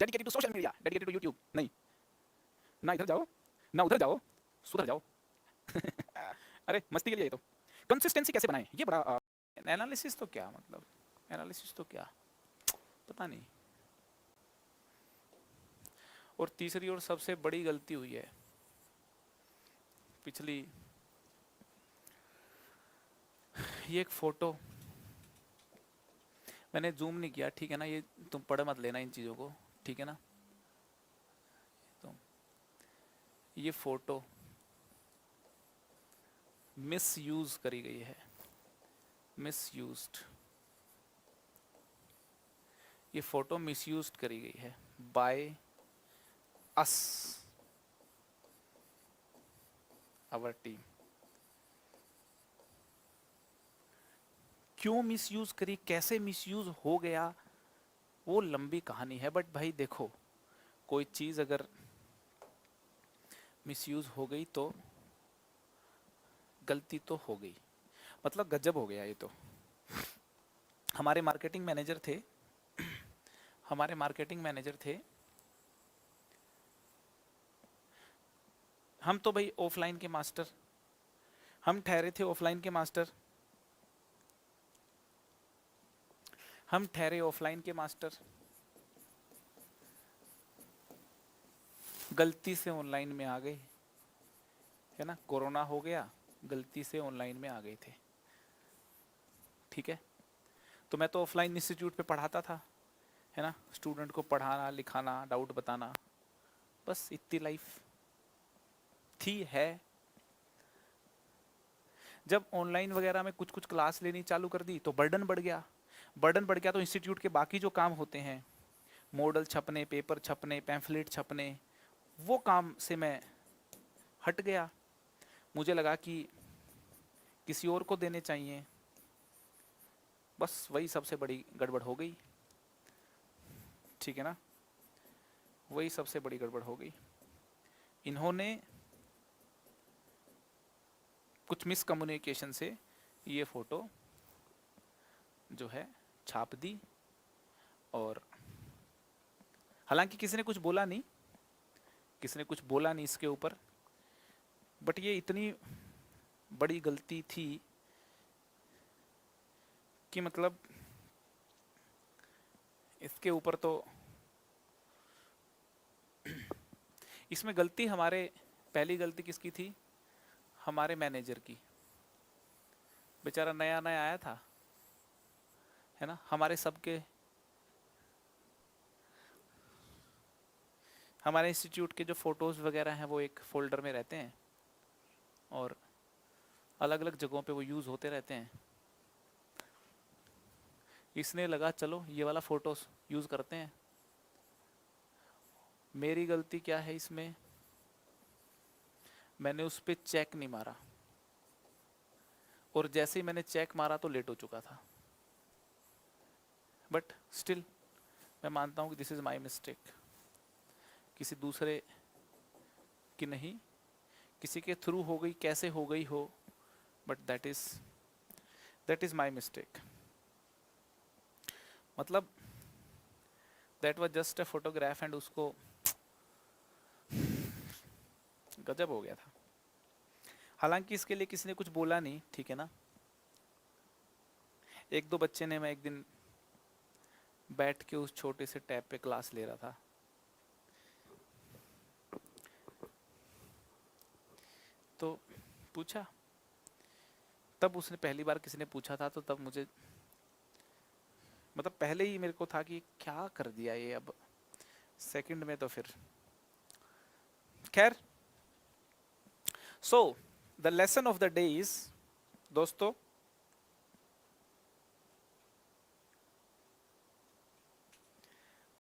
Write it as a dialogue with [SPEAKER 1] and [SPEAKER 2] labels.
[SPEAKER 1] Dedicated to social media, dedicated to YouTube, नहीं ना इधर जाओ ना उधर जाओ, सुधर जाओ। अरे मस्ती के लिए ये तो। कंसिस्टेंसी कैसे बनाएं, ये बड़ा एनालिसिस तो क्या मतलब, एनालिसिस तो क्या पता नहीं। और तीसरी और सबसे बड़ी गलती हुई है पिछली, ये एक फोटो मैंने जूम नहीं किया, ठीक है ना, ये तुम पढ़ मत लेना इन चीज़ों को, ठीक है ना। तो ये फोटो मिस यूज करी गई है, मिस यूज्ड, ये फोटो मिस यूज्ड करी गई है बाय अस, आवर टीम। क्यों मिसयूज करी, कैसे मिसयूज हो गया, वो लंबी कहानी है। बट भाई देखो, कोई चीज अगर मिसयूज हो गई तो गलती तो हो गई, मतलब गजब हो गया ये तो। हमारे मार्केटिंग मैनेजर थे, हमारे मार्केटिंग मैनेजर थे, हम तो भाई ऑफलाइन के मास्टर, हम ठहरे थे ऑफलाइन के मास्टर, हम ठहरे ऑफलाइन के मास्टर, गलती से ऑनलाइन में आ गए, है ना, कोरोना हो गया, गलती से ऑनलाइन में आ गए थे, ठीक है। तो मैं तो ऑफलाइन इंस्टीट्यूट पे पढ़ाता था, है ना, स्टूडेंट को पढ़ाना लिखाना डाउट बताना, बस इतनी लाइफ थी है। जब ऑनलाइन वगैरह में कुछ कुछ क्लास लेनी चालू कर दी तो बर्डन बढ़ गया, बर्डन बढ़ गया तो इंस्टीट्यूट के बाकी जो काम होते हैं, मॉडल छपने, पेपर छपने, पैम्फलेट छपने, वो काम से मैं हट गया। मुझे लगा कि किसी और को देने चाहिए, बस वही सबसे बड़ी गड़बड़ हो गई, ठीक है ना, वही सबसे बड़ी गड़बड़ हो गई। इन्होंने कुछ मिसकम्युनिकेशन से ये फोटो जो है छाप दी, और हालांकि किसी ने कुछ बोला नहीं, किसी ने कुछ बोला नहीं इसके ऊपर, बट ये इतनी बड़ी गलती थी कि मतलब इसके ऊपर तो इसमें गलती हमारे, पहली गलती किसकी थी, हमारे मैनेजर की, बेचारा नया नया आया था, है ना। हमारे सबके, हमारे इंस्टीट्यूट के जो फोटोज़ वगैरह हैं वो एक फोल्डर में रहते हैं और अलग अलग जगहों पे वो यूज़ होते रहते हैं। इसने लगा चलो ये वाला फ़ोटोज़ यूज़ करते हैं। मेरी गलती क्या है इसमें, मैंने उस पर चेक नहीं मारा, और जैसे ही मैंने चेक मारा तो लेट हो चुका था। बट स्टिल मैं मानता हूँ कि दिस इज़ माई मिस्टेक, किसी दूसरे की नहीं, किसी के थ्रू हो गई, कैसे हो गई हो, but that is my mistake. मतलब that was just a photograph and उसको गजब हो गया था। हालांकि इसके लिए किसी ने कुछ बोला नहीं, ठीक है ना। एक दो बच्चे ने, मैं एक दिन बैठ के उस छोटे से टैब पे क्लास ले रहा था, तो पूछा, तब उसने पहली बार किसी ने पूछा था, तो तब मुझे मतलब पहले ही मेरे को था कि क्या कर दिया ये, अब सेकंड में तो फिर खैर। So the lesson of the day is, दोस्तों